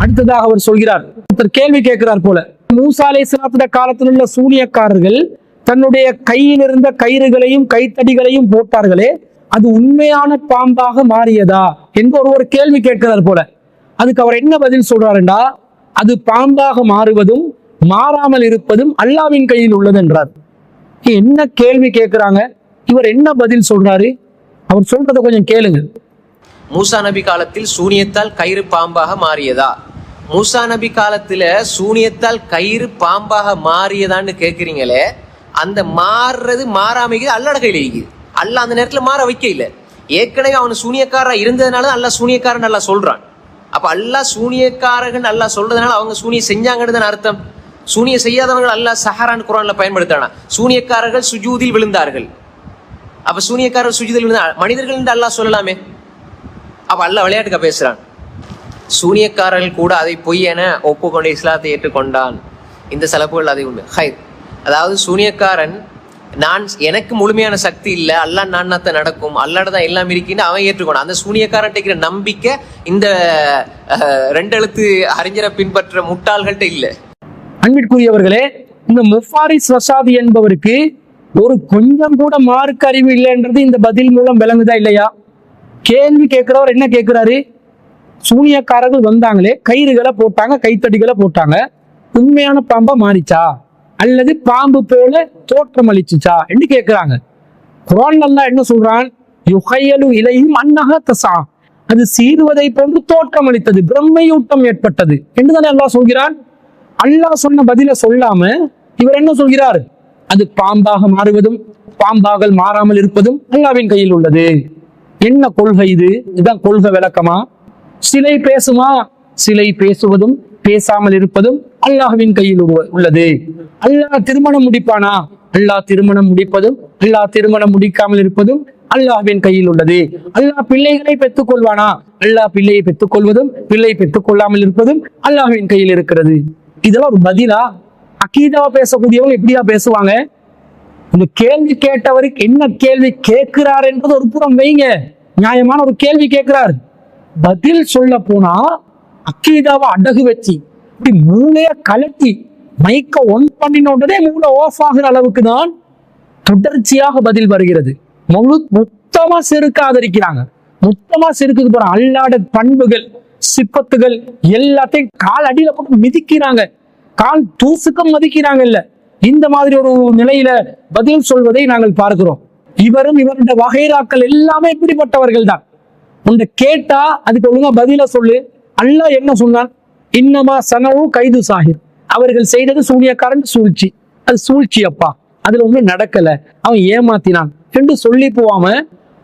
அடுத்ததாக அவர் சொல்கிறார், ஒருத்தர் கேள்வி கேட்கிறார் போல, மூசா அலைஹிஸ்ஸலாத்துடைய காலத்தில் உள்ள சூனியக்காரர்கள் தன்னுடைய கையில் இருந்த கயிறுகளையும் கைத்தடிகளையும் போட்டார்களே, அது உண்மையான பாம்பாக மாறியதா என்று ஒருவர் கேள்வி கேட்கிறார் போல. அதுக்கு அவர் என்ன பதில் சொல்றாருண்டா, அது பாம்பாக மாறுவதும் மாறாமல் இருப்பதும் அல்லாஹ்வின் கையில் உள்ளது என்றார். என்ன கேள்வி கேட்கிறாங்க, இவர் என்ன பதில் சொல்றாரு, அவர் சொல்றதை கொஞ்சம் கேளுங்க. மூசா நபி காலத்தில் சூனியத்தால் கயிறு பாம்பாக மாறியதா? மூசா நபி காலத்துல சூனியத்தால் கயிறு பாம்பாக மாறியதான்னு கேட்குறீங்களே, அந்த மாறுறது மாறாமைக்கு அல்லாஹ் கையில் இருக்குது. அல்லாஹ் அந்த நேரத்தில் மாற வைக்க இல்லை. ஏற்கனவே அவன் சூனியக்காரா இருந்ததுனால அல்லாஹ் சூனியக்காரன் நல்லா சொல்றான். அப்ப அல்லாஹ் சூனியக்காரர்கள் அல்லாஹ் சொல்றதுனால அவங்க சூனியம் செஞ்சாங்கன்னு தானே அர்த்தம். சூனியம் செய்யாதவர்கள் அல்லாஹ் சஹரான் குர்ஆன்ல பயன்படுத்தானா, சூனியக்காரர்கள் சுஜூதில் விழுந்தார்கள். அப்ப சூனியக்காரர்கள் சுஜூதில் விழுந்தா மனிதர்கள் என்று அல்லாஹ் சொல்லலாமே. அப்ப அல்லாஹ் விளையாட்டுக்க பேசுறான். சூனியக்காரர்கள் கூட அதை பொய் என ஒப்புக்கொண்டு இஸ்லாத்தை ஏற்றுக்கொண்டான். இந்த சலப்புகள் அதை உண்டு. ஹைர், அதாவது சூனியக்காரன் எனக்கு முழுமையான சக்தி இல்லை, அல்லாஹ் நான்னாத்த நடக்கும், அல்லாஹ் தான் எல்லாம் இருக்குன்னு அவன் ஏற்றுக்கொண்டான். அந்த சூனியக்காரன் இருக்கிற நம்பிக்கை இந்த ரெண்டெழுத்து அறிஞரை பின்பற்ற முட்டாள்கள்ட்ட இல்லை. அன்பிற்குரியவர்களே, இந்த முஃபாரிஸ் ரஷாதி என்பவருக்கு ஒரு கொஞ்சம் கூட மார்க்க அறிவு இல்லைன்றது இந்த பதில் மூலம் விளங்குதா இல்லையா? கேள்வி கேட்கிறவர் என்ன கேட்கிறாரு, சூனியக்காரர்கள் வந்தாங்களே, கயிறுகளை போட்டாங்க, கைத்தடிகளை போட்டாங்க, உண்மையான பாம்பா மாறிச்சா அல்லது பாம்பு போல தோற்றம் அளிச்சுச்சா என்று கேட்கிறாங்க. குர்ஆன்ல அல்லாஹ் என்ன சொல்றான், யுஹையலு இலைஹிம் அன்னஹா தஸா, அது சீறுவதை போன்று தோற்றம் அளித்தது, பிரம்மையூட்டம் ஏற்பட்டது என்று தானே அல்லாஹ் சொல்கிறான். அல்லாஹ் சொன்ன பதில சொல்லாம இவர் என்ன சொல்கிறார், அது பாம்பாக மாறுவதும் பாம்பாக மாறாமல் இருப்பதும் அல்லாஹ்வின் கையில் உள்ளது. என்ன கொள்கை இது? இதுதான் கொள்கை விளக்கமா? சிலை பேசுமா? சிலை பேசுவதும் பேசாமல் இருப்பதும் அல்லாஹ்வின் கையில் உள்ளது. அல்லாஹ் திருமணம் முடிப்பானா? அல்லாஹ் திருமணம் முடிப்பதும் அல்லாஹ் திருமணம் முடிக்காமல் இருப்பதும் அல்லாஹ்வின் கையில் உள்ளது. அல்லாஹ் பிள்ளைகளை பெற்றுக் கொள்வானா? அல்லாஹ் பிள்ளையை பெற்றுக் கொள்வதும் பிள்ளை பெற்றுக் கொள்ளாமல் இருப்பதும் அல்லாஹ்வின் கையில் இருக்கிறது. இதெல்லாம் ஒரு பதிலா? அகீதாவா பேசக்கூடியவங்க எப்படியா பேசுவாங்க? இந்த கேள்வி கேட்டவருக்கு என்ன கேள்வி கேட்கிறார் என்பது ஒரு புறம் வைங்க, நியாயமான ஒரு கேள்வி கேட்கிறார். பதில் சொல்ல போனா அக்கீதாவை அடகு வச்சு இப்படி மூளைய கலட்டி மைக்க ஒன் பண்ணின உடனே மூளை ஆஃப் ஆகிற அளவுக்கு தான் தொடர்ச்சியாக பதில் வருகிறது. மொத்தமா செருக்கு ஆதரிக்கிறாங்க, மொத்தமா செருக்கு போற அல்லாட பண்புகள் சிப்பத்துகள் எல்லாத்தையும் கால் அடியில போட்டு மிதிக்கிறாங்க, கால் தூசுக்கம் மதிக்கிறாங்க. இல்ல, இந்த மாதிரி ஒரு நிலையில பதில் சொல்வதை நாங்கள் பார்க்கிறோம். இவரும் இவருடைய வகைராக்கள் எல்லாமே இப்படிப்பட்டவர்கள் தான். உன்னை கேட்டா அதுக்கு ஒழுங்கா பதில சொல்லு. அல்லாஹ் என்ன சொன்னான், இன்னமா சனவு கைது சாஹிர், அவர்கள் செய்தது சூனியக்காரன் சூழ்ச்சி, அது சூழ்ச்சி அப்பா, அதுல ஒண்ணும் நடக்கல, அவன் ஏமாத்தினான் என்று சொல்லி போவாம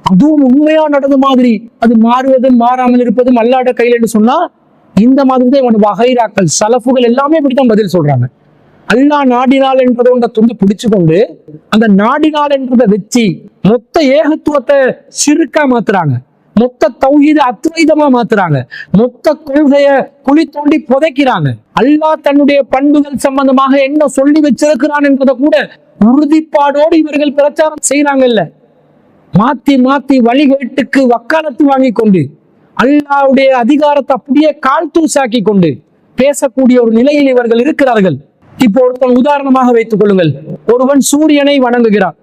அதுவும் உண்மையா நடந்த மாதிரி அது மாறுவதும் மாறாமல் இருப்பதும் அல்லாஹ்வுடைய கையில் என்று சொன்னா, இந்த மாதிரி தான் இவன் வகைராக்கள் சலஃபுகள் எல்லாமே இப்படித்தான் பதில் சொல்றாங்க. அல்லாஹ் நாடினால் என்றதை ஒன்றை துண்டு பிடிச்சு கொண்டு அந்த நாடினால் என்றதை வச்சு மொத்த ஏகத்துவத்தை சிறுக்கா மாத்துறாங்க, மொத்த தௌஹீத அத்வைதமா மாத்துறாங்க, மொத்த கொள்கைய குழி தோண்டி புதைக்கிறாங்க. அல்லாஹ் தன்னுடைய பண்புகள் சம்பந்தமாக என்ன சொல்லி வச்சிருக்கிறான் என்றதை கூட உறுதிப்பாடோடு இவர்கள் பிரச்சாரம் செய்யறாங்கல்ல. மாத்தி மாத்தி வழிகேட்டுக்கு வக்காலத்து வாங்கி கொண்டு அல்லாஹ்வுடைய அதிகாரத்தை அப்படியே கால் தூசாக்கி கொண்டு பேசக்கூடிய ஒரு நிலையில் இவர்கள் இருக்கிறார்கள். இப்போ ஒருத்தன் உதாரணமாக வைத்துக் கொள்ளுங்கள், ஒருவன் சூரியனை வணங்குகிறான்.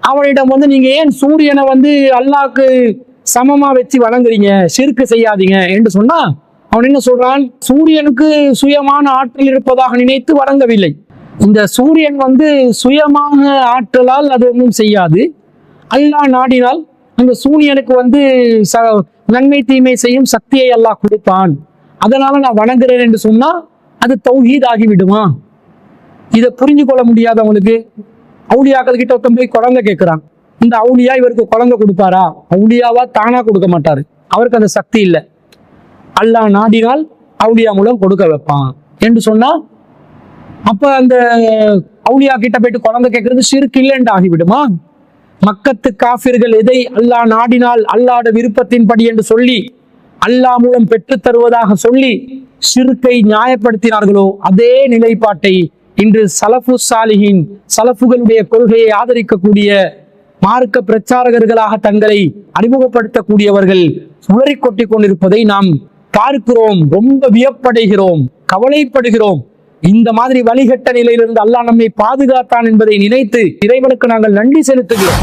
அவனிடம் நீங்க ஏன் சூரியனை அல்லாஹ்க்கு சமமா வச்சு வணங்குறீங்க, ஷிர்க் செய்யாதீங்க என்று சொன்னா அவன் என்ன சொல்றான், சூரியனுக்கு சுயமான ஆற்றல் இருப்பதாக நினைத்து வணங்கவில்லை. இந்த சூரியன் சுயமாக ஆற்றலால் அது ஒன்றும் செய்யாது, அல்லாஹ் நாடினால் அந்த சூரியனுக்கு நன்மை தீமை செய்யும் சக்தியை அல்லாஹ் கொடுப்பான், அதனால நான் வணங்குறேன் என்று சொன்னா அது தௌஹீத் ஆகிவிடுமா? இதை புரிஞ்சு கொள்ள முடியாதவங்களுக்கு அவுலியாக்கள் கிட்ட ஒருத்தன் போய் குழந்தை கேட்கிறான், இந்த அவுலியா இவருக்கு குழந்தை கொடுப்பாரா? அவுலியாவா தானா கொடுக்க மாட்டாரு, அவருக்கு அந்த சக்தி இல்லை, அல்லாஹ் நாடினால் அவுலியா மூலம் கொடுக்க வைப்பான் என்று சொன்னா அப்ப அந்த அவுலியா கிட்ட போயிட்டு குழந்தை கேட்கறது ஷிர்க் இல்லைன்னு ஆகிவிடுமா? மக்கத்து காஃபிர்கள் எதை அல்லாஹ் நாடினால் அல்லாஹ்வுடைய விருப்பத்தின்படி என்று சொல்லி அல்லாஹ் மூலம் பெற்று தருவதாக சொல்லி ஷிர்க்கை நியாயப்படுத்தினார்களோ அதே நிலைப்பாட்டை இன்று சலஃபு சாலிஹின் சலஃபுகளுடைய கொள்கையை ஆதரிக்கக்கூடிய மார்க்க பிரச்சாரகர்களாக தங்களை அறிமுகப்படுத்தக்கூடியவர்கள் உளறி கொட்டிக் கொண்டிருப்பதை நாம் பார்க்கிறோம், ரொம்ப வியப்படைகிறோம், கவலைப்படுகிறோம். இந்த மாதிரி வழிகட்ட நிலையிலிருந்து அல்லாஹ் நம்மை பாதுகாத்தான் என்பதை நினைத்து இறைவனுக்கு நாங்கள் நன்றி செலுத்துகிறோம்.